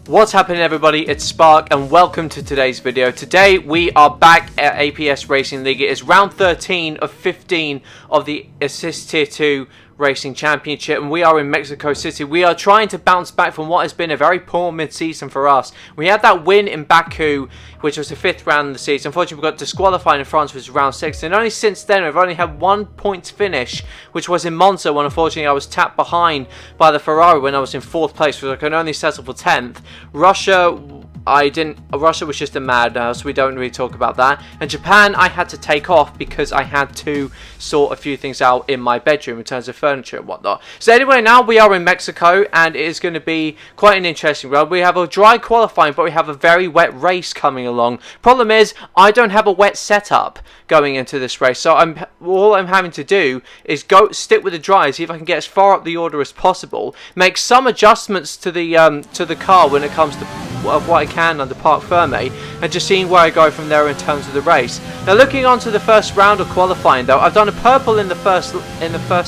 What's happening, everybody? It's Spark and welcome to today's video. Today we are back at APS Racing League. It is round 13 of 15 of the Assist Tier 2 Racing Championship, and we are in Mexico City. We are trying to bounce back from what has been a very poor mid-season for us. We had that win in Baku, which was the 5th round of the season. Unfortunately, we got disqualified in France, which was round 6, and only since then we've only had 1 point finish, which was in Monza, when unfortunately I was tapped behind by the Ferrari when I was in 4th place, which I could only settle for 10th. Russia was just a madhouse, so we don't really talk about that. And Japan, I had to take off because I had to sort a few things out in my bedroom in terms of furniture and whatnot. So anyway, now we are in Mexico, and it is going to be quite an interesting round. We have a dry qualifying, but we have a very wet race coming along. Problem is, I don't have a wet setup going into this race, so all I'm having to do is stick with the dry, see if I can get as far up the order as possible, make some adjustments to the car when it comes to what I can under Parc Ferme, and just seeing where I go from there in terms of the race. Now, looking on to the first round of qualifying, though, I've done a purple in the first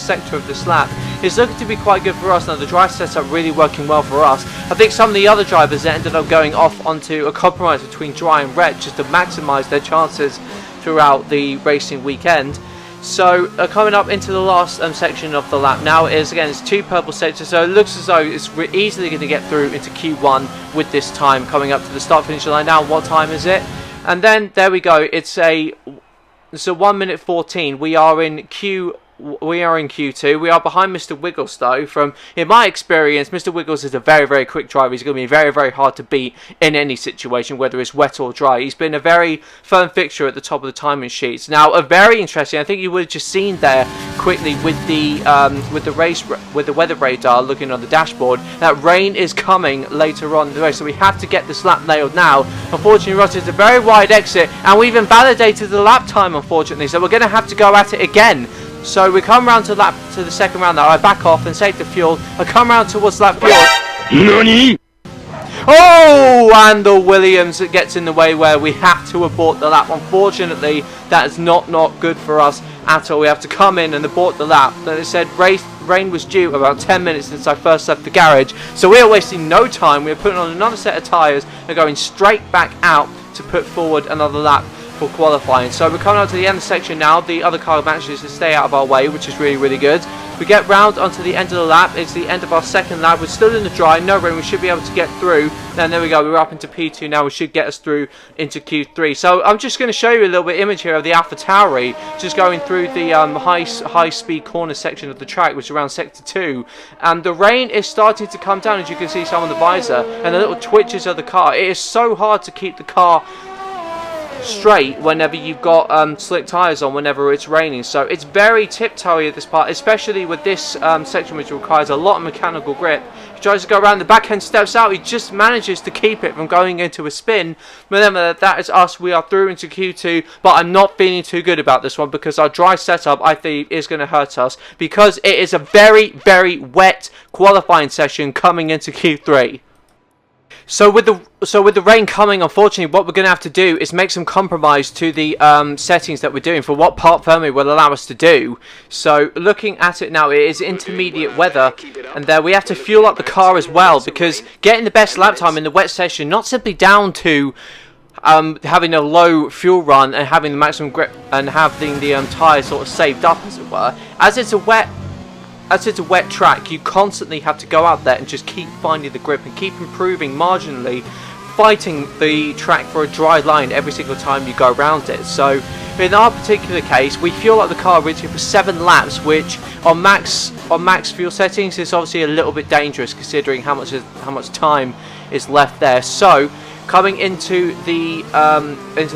sector of this lap. It's looking to be quite good for us. Now, the dry setup really working well for us. I think some of the other drivers that ended up going off onto a compromise between dry and wet just to maximise their chances throughout the racing weekend. So coming up into the last section of the lap now is, again, it's 2 purple sectors, so it looks as though it's easily going to get through into Q1 with this time coming up to the start finish line. Now, what time is it? And then there we go. It's a 1 minute 14. We are in Q2. We are behind Mr. Wiggles, though. In my experience, Mr. Wiggles is a very, very quick driver. He's going to be very, very hard to beat in any situation, whether it's wet or dry. He's been a very firm fixture at the top of the timing sheets. Now, a very interesting, I think you would have just seen there quickly with the weather radar looking on the dashboard, that rain is coming later on in the race. So we have to get this lap nailed now. Unfortunately, Ross, it's a very wide exit, and we've invalidated the lap time, unfortunately. So we're going to have to go at it again. So we come round to the second round now. I back off and save the fuel. I come round towards lap fuel. NANI? Oh, and the Williams gets in the way where we have to abort the lap. Unfortunately, that is not good for us at all. We have to come in and abort the lap. They said rain was due about 10 minutes since I first left the garage. So we are wasting no time. We are putting on another set of tyres and going straight back out to put forward another lap for qualifying. So we're coming up to the end of the section now. The other car manages to stay out of our way, which is really, really good. We get round onto the end of the lap. It's the end of our second lap. We're still in the dry, no rain. We should be able to get through. Then there we go. We're up into P2 now. We should get us through into Q3. So I'm just going to show you a little bit of image here of the AlphaTauri just going through the high speed corner section of the track, which is around sector 2. And the rain is starting to come down, as you can see some on the visor, and the little twitches of the car. It is so hard to keep the car straight whenever you've got slick tyres on whenever it's raining. So it's very tiptoey at this part, especially with this section, which requires a lot of mechanical grip. He tries to go around, the back end steps out, he just manages to keep it from going into a spin. Remember, that is us. We are through into Q2, but I'm not feeling too good about this one because our dry setup, I think, is going to hurt us because it is a very, very wet qualifying session coming into Q3. So with the rain coming, unfortunately, what we're going to have to do is make some compromise to the settings that we're doing for what Parc Ferme will allow us to do. So looking at it now, it is intermediate weather, and there we have to fuel up the car as well, because getting the best lap time in the wet session, not simply down to having a low fuel run and having the maximum grip and having the tyres sort of saved up, as it were. As it's a wet track, you constantly have to go out there and just keep finding the grip and keep improving marginally, fighting the track for a dry line every single time you go around it. So in our particular case, we fuel up the car originally for 7 laps, which on max fuel settings is obviously a little bit dangerous considering how much time is left there. So coming into the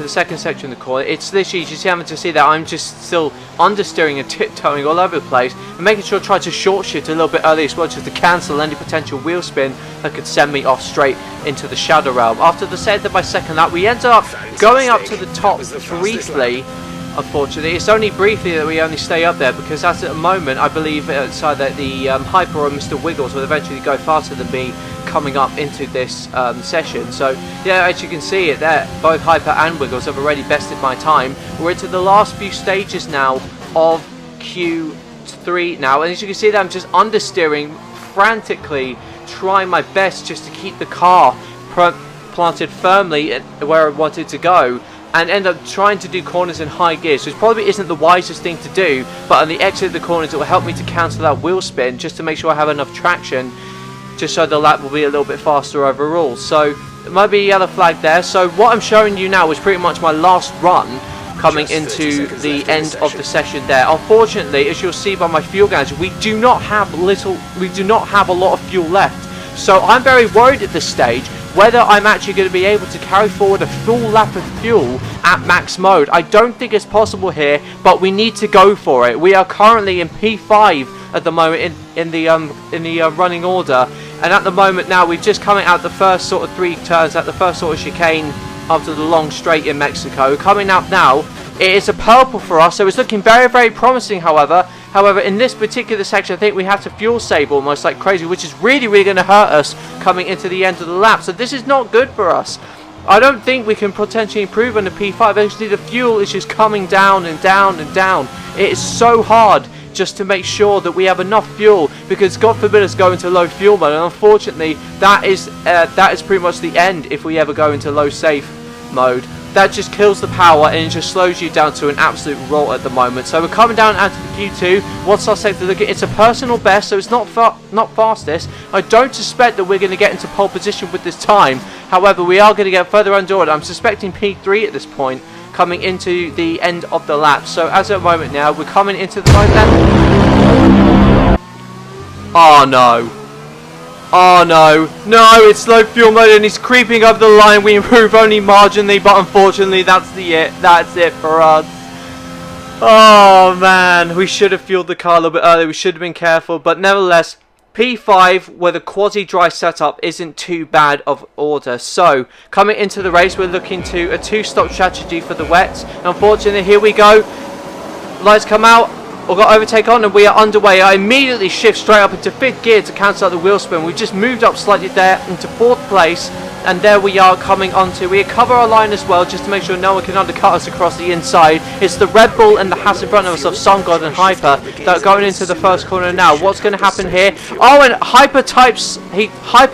second section of the corner, it's literally, you see, having to see that I'm just still understeering and tiptoeing all over the place and making sure I try to short shift a little bit early as well, just to cancel any potential wheel spin that could send me off straight into the shadow realm. After the end of my second lap, we ended up going up to the top briefly. Unfortunately, it's only briefly that we only stay up there, because at the moment I believe it's either the Hyper or Mr. Wiggles will eventually go faster than me coming up into this session. So yeah, as you can see it there, both Hyper and Wiggles have already bested my time. We're into the last few stages now of Q3 now, and as you can see that I'm just understeering frantically, trying my best just to keep the car planted firmly where I wanted to go, and end up trying to do corners in high gear, so it probably isn't the wisest thing to do, but on the exit of the corners it will help me to cancel that wheel spin, just to make sure I have enough traction, just so the lap will be a little bit faster overall. So it might be a yellow flag there. So what I'm showing you now is pretty much my last run coming into the end of the session there. Unfortunately, as you'll see by my fuel gauge, we do not have a lot of fuel left, so I'm very worried at this stage whether I'm actually going to be able to carry forward a full lap of fuel at max mode. I don't think it's possible here, but we need to go for it. We are currently in P5 at the moment in the running order, and at the moment now we're just coming out the first sort of 3 turns, at the first sort of chicane after the long straight in Mexico. Coming up now, it is a purple for us, so it's looking very, very promising. However, in this particular section, I think we have to fuel save almost like crazy, which is really, really going to hurt us coming into the end of the lap. So this is not good for us. I don't think we can potentially improve on the P5. Actually, the fuel is just coming down and down and down. It is so hard just to make sure that we have enough fuel, because God forbid us go into low fuel mode, and unfortunately that is pretty much the end if we ever go into low safe mode. That just kills the power and it just slows you down to an absolute rot at the moment. So we're coming down out to the Q2. What's our sector looking? It's a personal best, so it's not fastest. I don't suspect that we're going to get into pole position with this time. However, we are going to get further under order. I'm suspecting P3 at this point, coming into the end of the lap. So as at the moment now, we're coming into the line there. Oh no. Oh no, it's low fuel mode and he's creeping up the line. We improve only marginally, but unfortunately that's it for us. Oh man, we should have fueled the car a little bit earlier. We should have been careful, but nevertheless, P5 with a quasi-dry setup isn't too bad of order. So coming into the race, we're looking to a 2-stop strategy for the wets. Unfortunately, here we go. Lights come out. We've got overtake on and we are underway. I immediately shift straight up into 5th gear to cancel out the wheel spin. We've just moved up slightly there into 4th place, and there we are coming onto. We cover our line as well just to make sure no one can undercut us across the inside. It's the Red Bull and the Haas in front of us of Sun God and Hyper that are going into the first corner now. What's going to happen here? Oh, and Hyper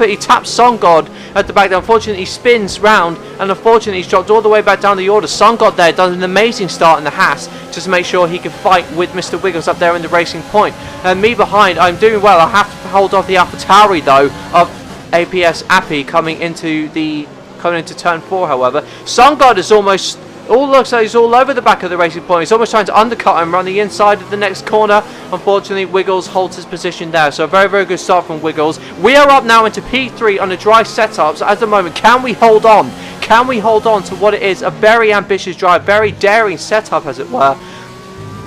he taps Sun God at the back. Unfortunately, he spins round, and unfortunately he's dropped all the way back down the order. Sun God there does an amazing start in the Haas just to make sure he can fight with Mr. Wiggles up there in the racing point. And me behind, I'm doing well. I have to hold off the AlphaTauri though of APS Appy coming into turn 4. However, Sun God is looks like he's all over the back of the racing point. He's almost trying to undercut him, run the inside of the next corner. Unfortunately, Wiggles holds his position there. So a very, very good start from Wiggles. We are up now into P3 on a dry setup. So at the moment, can we hold on? Can we hold on to what it is? A very ambitious drive, very daring setup, as it were.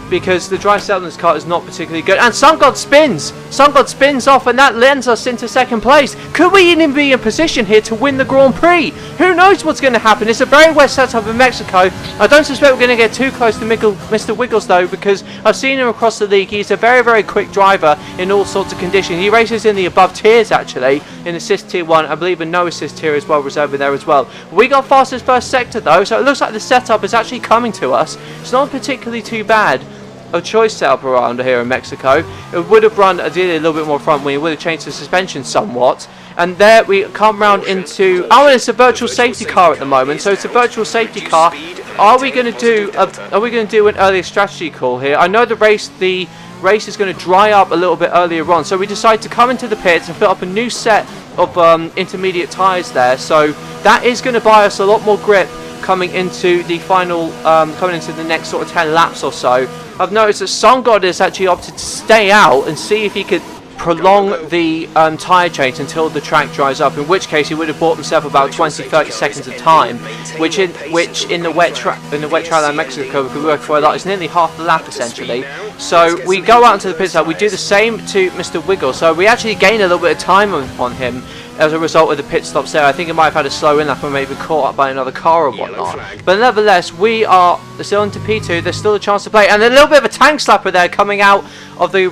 Because the dry setup in this car is not particularly good. And Sun God spins! Sun God spins off, and that lends us into 2nd place. Could we even be in position here to win the Grand Prix? Who knows what's going to happen? It's a very wet setup in Mexico. I don't suspect we're going to get too close to Mr. Wiggles though, because I've seen him across the league. He's a very, very quick driver in all sorts of conditions. He races in the above tiers actually, in assist tier 1, I believe, and no assist tier as well, reserved there as well. We got fastest first sector though, so it looks like the setup is actually coming to us. It's not particularly too bad. A choice setup around here in Mexico. It would have run ideally a little bit more front wing. It would have changed the suspension somewhat. And there we come round into. Oh, and it's a virtual safety car at the moment. So it's a virtual safety car. Are we going to do? An earlier strategy call here? I know the race is going to dry up a little bit earlier on. So we decide to come into the pits and fill up a new set of intermediate tyres there. So that is going to buy us a lot more grip coming into the final, coming into the next sort of 10 laps or so. I've noticed that Sun God has actually opted to stay out and see if he could prolong the tyre change until the track dries up, in which case he would have bought himself about 20-30 seconds of time, which in the wet track in Mexico, if we work for a lot, is nearly half the lap essentially. So we go out into the pit stop, we do the same to Mr. Wiggle, so we actually gain a little bit of time on him as a result of the pit stops there. I think it might have had a slow in lap and maybe caught up by another car or whatnot. But nevertheless, we are still into P2. There's still a chance to play, and a little bit of a tank slapper there coming out of the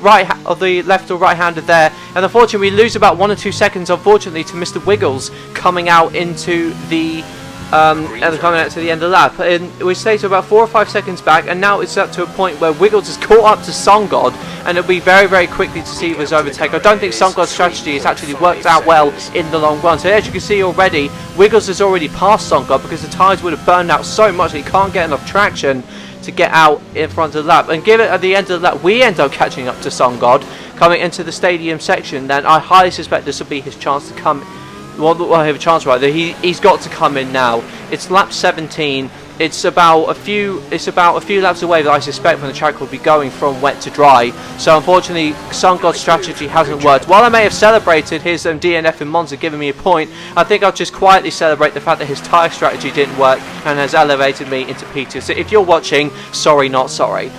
left or right-hander there. And unfortunately, we lose about 1 or 2 seconds, unfortunately, to Mr. Wiggles coming out into the and coming out to the end of the lap. And we stayed to about 4 or 5 seconds back, and now it's up to a point where Wiggles has caught up to SunGod, and it'll be very, very quickly to see his overtake. I don't think SunGod's strategy has actually worked out well in the long run. So as you can see already, Wiggles has already passed SunGod because the tyres would have burned out so much that he can't get enough traction to get out in front of the lap. And given at the end of the lap we end up catching up to SunGod coming into the stadium section, then I highly suspect this will be his chance to come. Well, I have a chance rather. He's got to come in now. It's lap 17. It's about a few laps away that I suspect when the track will be going from wet to dry. So unfortunately, SunGod's strategy hasn't worked. While I may have celebrated his DNF in Monza giving me a point, I think I'll just quietly celebrate the fact that his tyre strategy didn't work and has elevated me into P2. So if you're watching, sorry not sorry.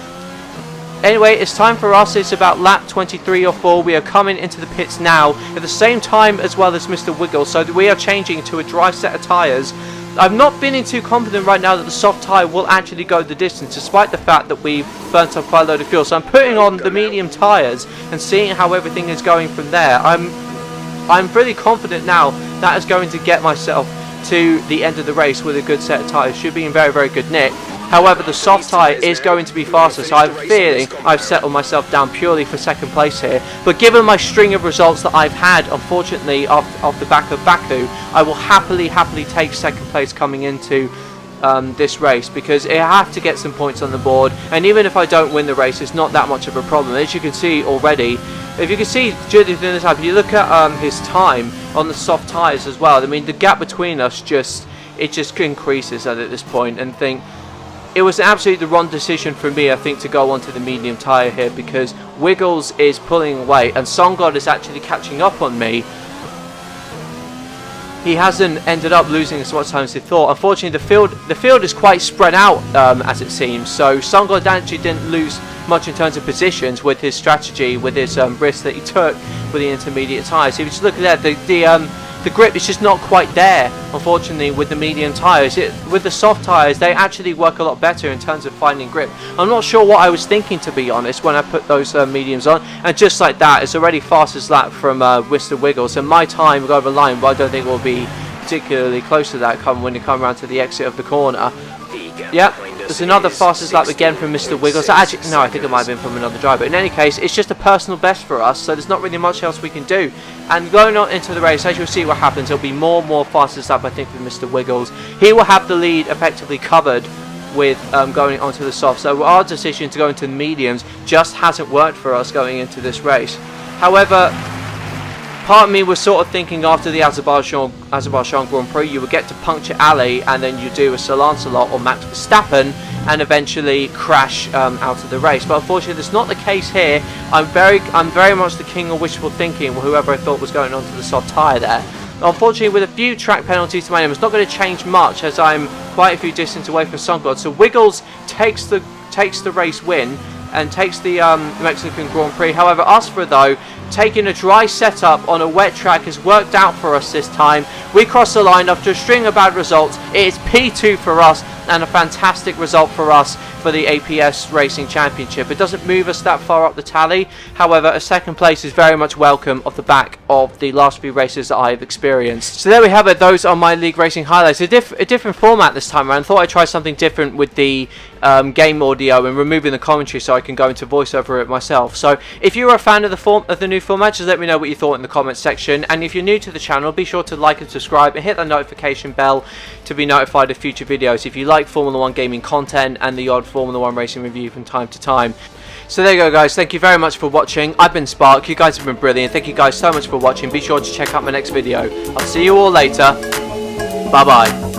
Anyway, it's time for us. It's about lap 23 or 4. We are coming into the pits now at the same time as well as Mr. Wiggles, so that we are changing to a dry set of tyres. I'm not feeling too confident right now that the soft tyre will actually go the distance, despite the fact that we've burnt up quite a load of fuel. So I'm putting on the medium tyres and seeing how everything is going from there. I'm pretty confident now that is going to get myself to the end of the race with a good set of tyres. Should be in very, very good nick. However, the soft tyre is going to be faster, so I have a feeling I've settled myself down purely for second place here. But given my string of results that I've had, unfortunately, off the back of Baku, I will happily take second place coming into this race, because I have to get some points on the board. And even if I don't win the race, it's not that much of a problem. As you can see already, if you can see during this time, if you look at his time on the soft tyres as well, I mean, the gap between us just increases at this point, and think it was absolutely the wrong decision for me, I think, to go onto the medium tyre here, because Wiggles is pulling away and SunGod is actually catching up on me. He hasn't ended up losing as much time as he thought. Unfortunately, the field is quite spread out, as it seems, so SunGod actually didn't lose much in terms of positions with his strategy, with his risk that he took with the intermediate tyres. If you just look at that, the grip is just not quite there, unfortunately, with the medium tyres. With the soft tyres, they actually work a lot better in terms of finding grip. I'm not sure what I was thinking, to be honest, when I put those mediums on. And just like that, it's already fastest lap from Mr. Wiggles. And my time over the line, but I don't think it will be particularly close to that when you come around to the exit of the corner. Yep, there's another fastest lap again from Mr. Wiggles. Actually, no, I think it might have been from another driver. In any case, it's just a personal best for us, so there's not really much else we can do. And going on into the race, as you'll see what happens, there'll be more and more fastest lap, I think, with Mr. Wiggles. He will have the lead effectively covered with going onto the soft. So our decision to go into the mediums just hasn't worked for us going into this race. However, part of me was sort of thinking after the Azerbaijan Grand Prix, you would get to Puncture Alley and then you do a Sir Lancelot or Max Verstappen and eventually crash out of the race. But unfortunately, that's not the case here. I'm very much the king of wishful thinking, whoever I thought was going onto the soft tyre there. Unfortunately, with a few track penalties to my name, it's not going to change much, as I'm quite a few distance away from SunGod. So Wiggles takes the race win and takes the Mexican Grand Prix. However, Usfer, though, taking a dry setup on a wet track has worked out for us this time. We crossed the line after a string of bad results. It is P2 for us, and a fantastic result for us for the APS Racing Championship. It doesn't move us that far up the tally. However, a second place is very much welcome off the back of the last few races that I've experienced. So there we have it. Those are my league racing highlights. A different format this time around. I thought I'd try something different with the game audio and removing the commentary so I can go into voiceover it myself. So if you're a fan of the new format, just let me know what you thought in the comments section. And if you're new to the channel, be sure to like and subscribe and hit the notification bell to be notified of future videos if you like Formula 1 gaming content and the odd Formula 1 racing review from time to time. So there you go, guys. Thank you very much for watching. I've been Spark. You guys have been brilliant. Thank you guys so much for watching. Be sure to check out my next video. I'll see you all later. Bye bye.